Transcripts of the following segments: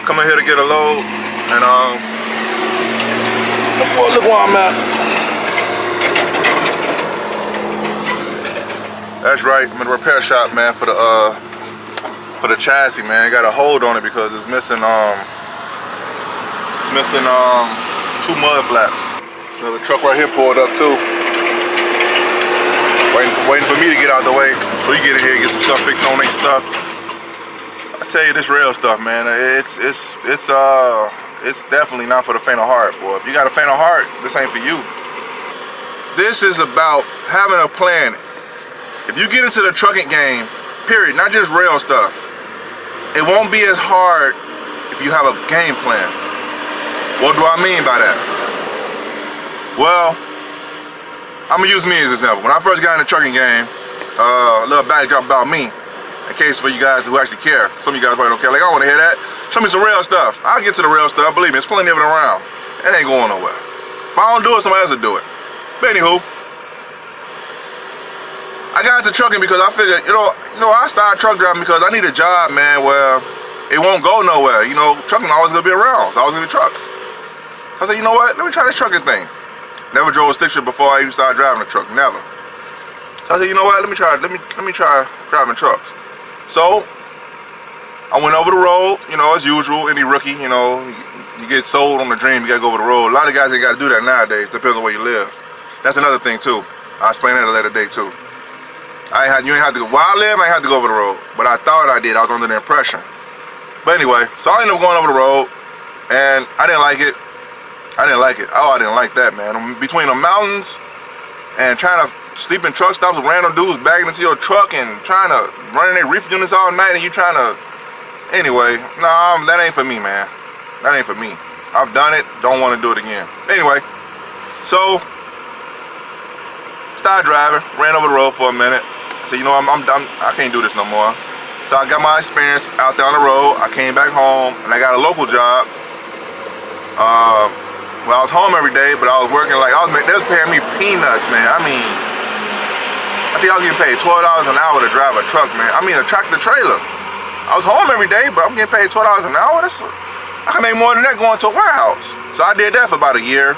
coming here to get a load, and look where I'm at. That's right, I'm in the repair shop, man, for the chassis, man. I got a hold on it because it's missing two mud flaps. So the truck right here pulled up too. Waiting for me to get out the way so you get in here and get some stuff fixed on their stuff. I tell you, this rail stuff, man, it's definitely not for the faint of heart, boy. If you got a faint of heart, this ain't for you. This is about having a plan. If you get into the trucking game, period, not just rail stuff, it won't be as hard if you have a game plan. What do I mean by that? Well, I'm gonna use me as an example. When I first got in the trucking game, a little backdrop about me, in case for you guys who actually care. Some of you guys probably don't care. Like, I want to hear that. Show me some real stuff. I'll get to the real stuff. Believe me, there's plenty of it around. It ain't going nowhere. If I don't do it, somebody else will do it. But anywho, I got into trucking because I figured, you know, I started truck driving because I need a job, man, where it won't go nowhere. You know, trucking always gonna be around. It's always gonna be trucks. So I said, you know what? Let me try this trucking thing. Never drove a stick shift before I even started driving a truck. Never. So I said, you know what? Let me try driving trucks. So I went over the road, you know, as usual. Any rookie, you know, you get sold on the dream, you gotta go over the road. A lot of guys ain't gotta do that nowadays. Depends on where you live. That's another thing too. I'll explain that at a later date too. You ain't have to go where I live. I ain't have to go over the road, but I thought I did. I was under the impression. But anyway, so I ended up going over the road, and I didn't like it. Oh, I didn't like that, man. Between the mountains and trying to sleep in truck stops with random dudes bagging into your truck and trying to run in their reefer units all night, and you trying to. Anyway, nah, that ain't for me, man. That ain't for me. I've done it. Don't want to do it again. Anyway, so started driving, ran over the road for a minute. So you know, I can't do this no more. So I got my experience out there on the road. I came back home and I got a local job. Well, I was home every day, but I was working like they was paying me peanuts, man. I mean, I think I was getting paid $12 an hour to drive a truck, man. I mean, a tractor trailer. I was home every day, but I'm getting paid $12 an hour. I can make more than that going to a warehouse. So I did that for about a year.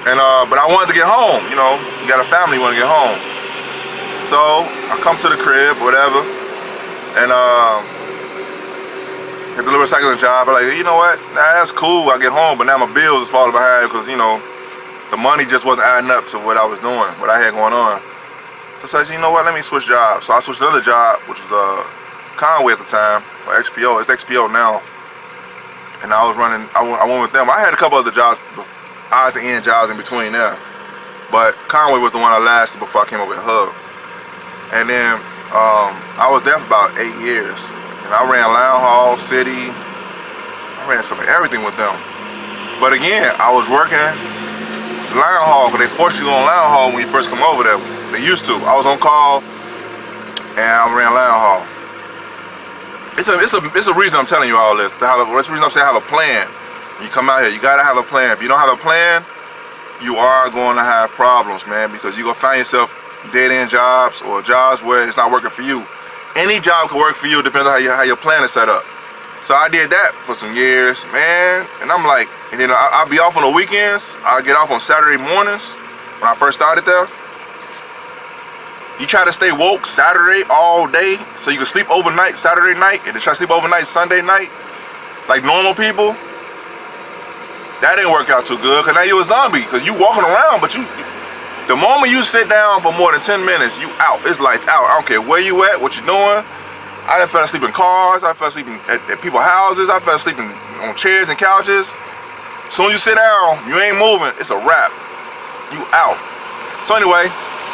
And but I wanted to get home. You know, you got a family, you want to get home. So I come to the crib, whatever, and get the little recycling job. I'm like, you know what? Nah, that's cool. I get home, but now my bills is falling behind because, you know, the money just wasn't adding up to what I was doing, what I had going on. So I said, you know what? Let me switch jobs. So I switched to another job, which was Conway at the time, or XPO. It's XPO now. And I was running. I went with them. I had a couple other jobs, odds and end jobs in between there, but Conway was the one I lasted before I came up with Hub. And then I was there for about 8 years. And I ran line haul, city. I ran everything with them. But again, I was working line haul because they forced you on line haul when you first come over there. They used to. I was on call and I ran line haul. It's a reason I'm telling you all this. It's the reason I'm saying have a plan. When you come out here, you gotta have a plan. If you don't have a plan, you are going to have problems, man, because you're gonna find yourself dead-end jobs or jobs where it's not working for you. Any job can work for you, depends on how your plan is set up. So I did that for some years, man, and I'm like, and then I'll be off on the weekends. I'll get off on Saturday mornings when I first started there. You try to stay woke Saturday all day so you can sleep overnight Saturday night and then try to sleep overnight Sunday night like normal people. That didn't work out too good because now you're a zombie because you walking around, but the moment you sit down for more than 10 minutes, you out. It's lights out. I don't care where you at, what you doing. I done fell asleep in cars. I fell asleep at people's houses. I fell asleep on chairs and couches. As soon as you sit down, you ain't moving. It's a wrap. You out. So anyway,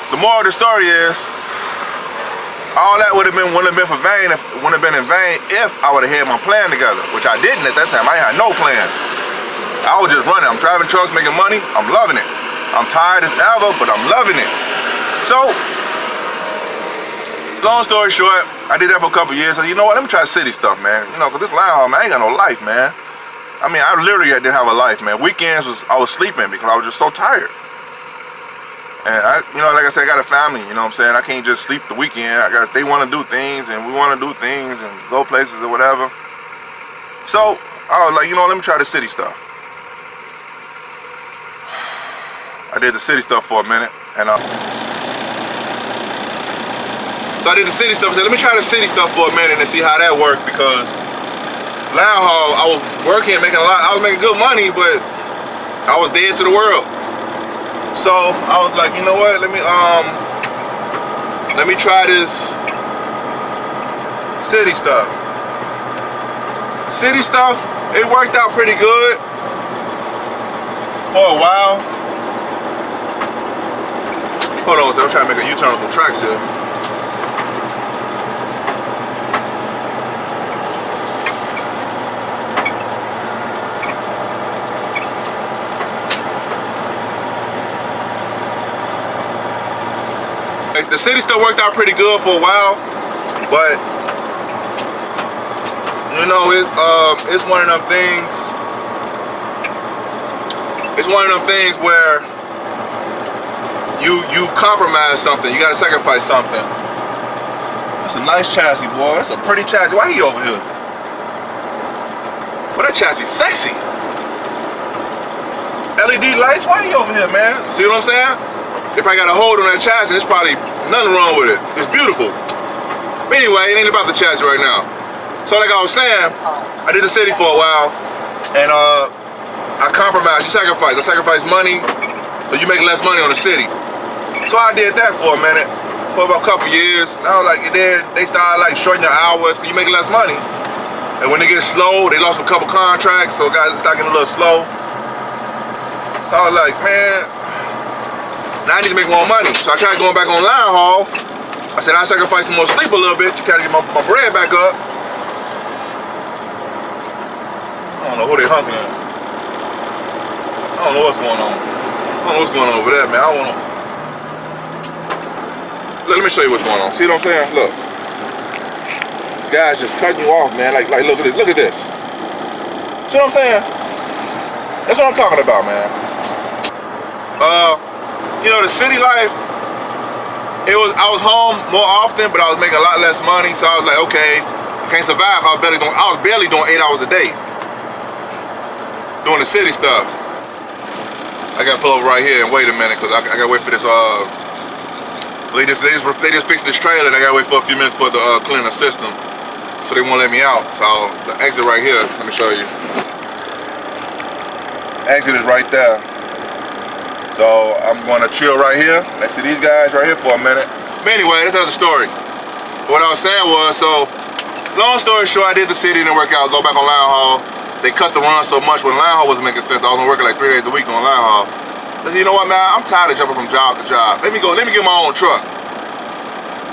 the moral of the story is, all that wouldn't have been in vain if I would have had my plan together, which I didn't at that time. I had no plan. I was just running. I'm driving trucks, making money. I'm loving it. I'm tired as ever, but I'm loving it. So, long story short, I did that for a couple years. So, you know what? Let me try city stuff, man. You know, because this line haul, man, I ain't got no life, man. I mean, I literally didn't have a life, man. Weekends, I was sleeping because I was just so tired. And, you know, like I said, I got a family, you know what I'm saying? I can't just sleep the weekend. They want to do things, and we want to do things and go places or whatever. So I was like, you know, let me try the city stuff. I did the city stuff for a minute, and so I did the city stuff. I said, let me try the city stuff for a minute and see how that worked, because Lounge Hall, I was working, making a lot. I was making good money, but I was dead to the world. So I was like, you know what? Let me try this city stuff. City stuff, it worked out pretty good for a while. Hold on a second, I'm trying to make a U-turn on some tracks here. The city stuff worked out pretty good for a while, but you know, it's one of them things. It's one of them things where you compromise something. You gotta sacrifice something. That's a nice chassis, boy. That's a pretty chassis. Why he over here? Well, that chassis sexy. LED lights. Why he over here, man? See what I'm saying? They probably got a hold on that chassis. There's probably nothing wrong with it. It's beautiful. But anyway, it ain't about the chassis right now. So like I was saying, I did the city for a while, and I compromised. You sacrifice. I sacrificed money, so you make less money on the city. So I did that for a minute, for about a couple years. Now like, and then they started like shortening your hours, so you make less money. And when they get slow, they lost a couple contracts, so guys started getting a little slow. So I was like, man, now I need to make more money. So I tried going back on Lounge Hall. I said, I sacrifice some more sleep a little bit to kind of get my bread back up. I don't know who they honking at. I don't know what's going on. I don't know what's going on over there, man. I don't know. Let me show you what's going on. See what I'm saying? Look. This guy's just cutting you off, man. Like look at this. Look at this. See what I'm saying? That's what I'm talking about, man. You know, the city life, I was home more often, but I was making a lot less money, so I was like, okay, I can't survive. I was barely doing 8 hours a day doing the city stuff. I gotta pull over right here and wait a minute, because I gotta wait for this, they just fixed this trailer, and I gotta wait for a few minutes for the clean the system, so they won't let me out. So the exit right here, let me show you. Exit is right there. So I'm gonna chill right here next to these guys right here for a minute. But anyway, that's another story. What I was saying was, so long story short, I did the city, didn't work out, go back on Lounge Hall. They cut the run so much when Lounge Hall wasn't making sense. I was working like 3 days a week doing Lounge Hall. I said, you know what, man, I'm tired of jumping from job to job. Let me get my own truck.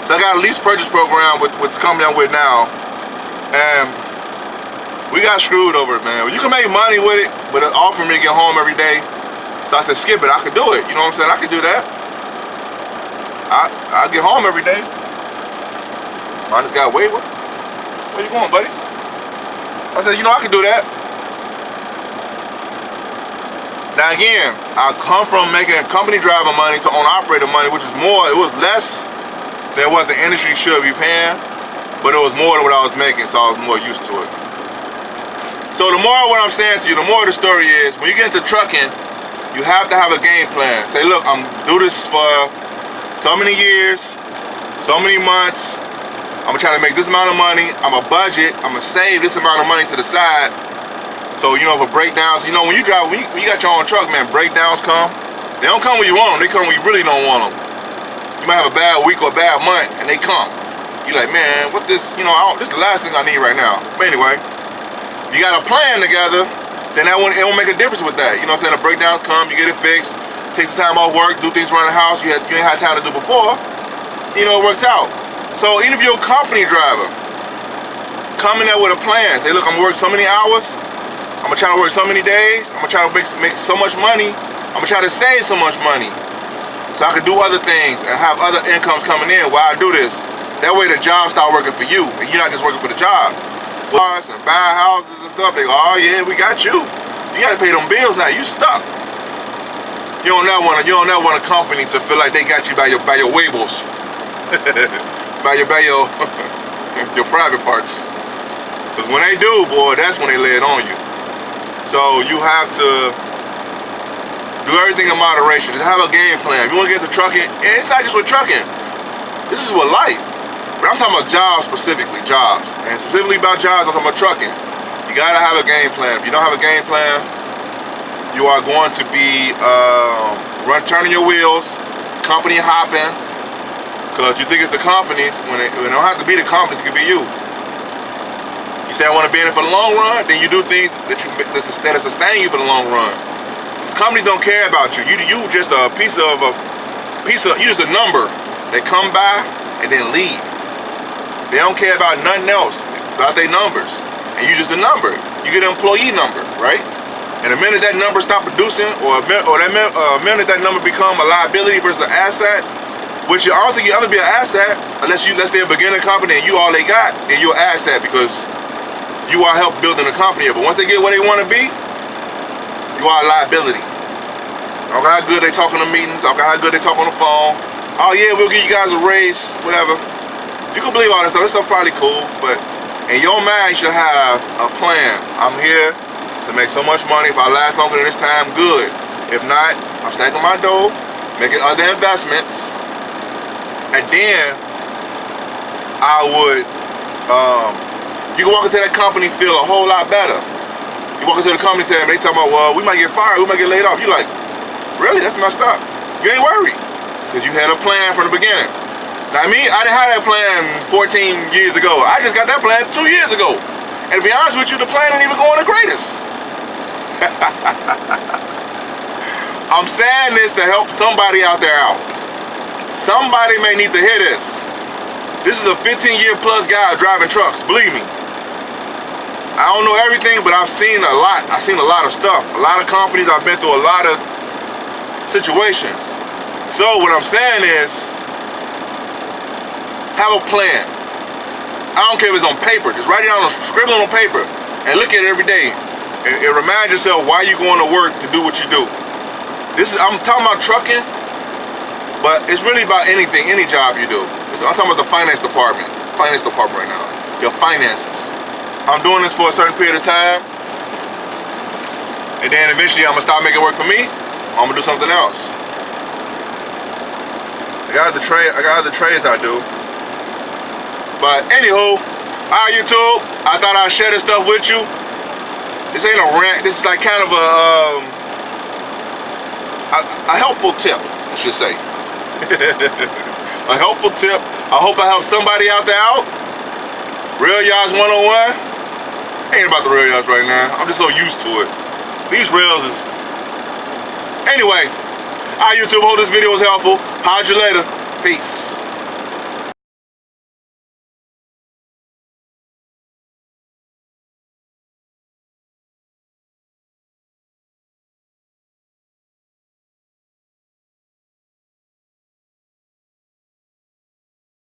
So I got a lease purchase program with the company I'm with now. And we got screwed over it, man. You can make money with it, but it offered me to get home every day. So I said, skip it, I could do it. You know what I'm saying? I could do that. I'll get home every day. Find this guy Waver. Where you going, buddy? I said, you know, I could do that. Now again, I come from making company driver money to own operator money, which is more, it was less than what the industry should be paying, but it was more than what I was making, so I was more used to it. So the more what I'm saying to you, the more the story is, when you get into trucking, you have to have a game plan. Say, look, I'm do this for so many years, so many months. I'm gonna try to make this amount of money. I'm gonna budget. I'm gonna save this amount of money to the side. So, you know, for breakdowns, you know, when you drive, when you got your own truck, man, breakdowns come. They don't come when you want them. They come when you really don't want them. You might have a bad week or a bad month, and they come. You're like, man, what this, you know, this is the last thing I need right now. But anyway, you got a plan together, then it won't make a difference with that. You know what I'm saying? The breakdowns come, you get it fixed, take some time off work, do things around the house you ain't had time to do before. You know, it works out. So even if you're a company driver, come in there with a plan. Say, look, I'm gonna work so many hours, I'm gonna try to work so many days, I'm gonna try to make so much money, I'm gonna try to save so much money, so I can do other things and have other incomes coming in while I do this. That way the job start working for you, and you're not just working for the job. And buy houses and stuff, they go, oh yeah, we got you. You gotta pay them bills now, you stuck. You don't never want a company to feel like they got you by your Weibels. by your your private parts. Because when they do, boy, that's when they lay it on you. So you have to do everything in moderation. Just have a game plan. If you want to get to trucking, and it's not just with trucking. This is with life. But I'm talking about jobs specifically, jobs. And specifically about jobs, I'm talking about trucking. You gotta have a game plan. If you don't have a game plan, you are going to be turning your wheels, company hopping, because you think it's the companies, when it don't have to be the companies, it could be you. You say I want to be in it for the long run, then you do things that sustain you for the long run. Companies don't care about you. You just a piece of you just a number. They come by and then leave. They don't care about nothing else, about their numbers. And you just a number. You get an employee number, right? And the minute that number stop producing, or the minute that number become a liability versus an asset, which I don't think you ever be an asset unless they're a beginning company and you all they got, then you're an asset because you are help building the company. But once they get where they want to be, you are a liability. I don't care how good they talk on the meetings, I don't care how good they talk on the phone. Oh yeah, we'll give you guys a raise, whatever. You can believe all this stuff. This stuff probably cool, but in your mind you should have a plan. I'm here to make so much money. If I last longer than this time, good. If not, I'm stacking my dough, making other investments, and then I would you can walk into that company, feel a whole lot better. You walk into the company, tell them, they talking about, well, we might get fired, we might get laid off. You like, really? That's messed up. You ain't worried, because you had a plan from the beginning. Now me, I didn't have that plan 14 years ago. I just got that plan 2 years ago. And to be honest with you, the plan ain't even going the greatest. I'm saying this to help somebody out there out. Somebody may need to hear this. This is a 15-year plus guy driving trucks, believe me. I don't know everything, but I've seen a lot. I've seen a lot of stuff. A lot of companies, I've been through a lot of situations. So what I'm saying is, have a plan. I don't care if it's on paper. Just write it down, scribble it on paper, and look at it every day. And remind yourself why you're going to work to do what you do. I'm talking about trucking, but it's really about anything, any job you do. I'm talking about the finance department right now. Your finances. I'm doing this for a certain period of time, and then eventually I'm gonna stop making it work for me. I'm gonna do something else. I got other trades I do. But anywho, alright YouTube, I thought I'd share this stuff with you. This ain't a rant. This is like kind of a helpful tip, I should say. A helpful tip. I hope I help somebody out there out. Real Yachts 101. Ain't about the real yachts right now. I'm just so used to it. These rails is... Anyway. Alright YouTube, hope this video was helpful. Holler at you later. Peace.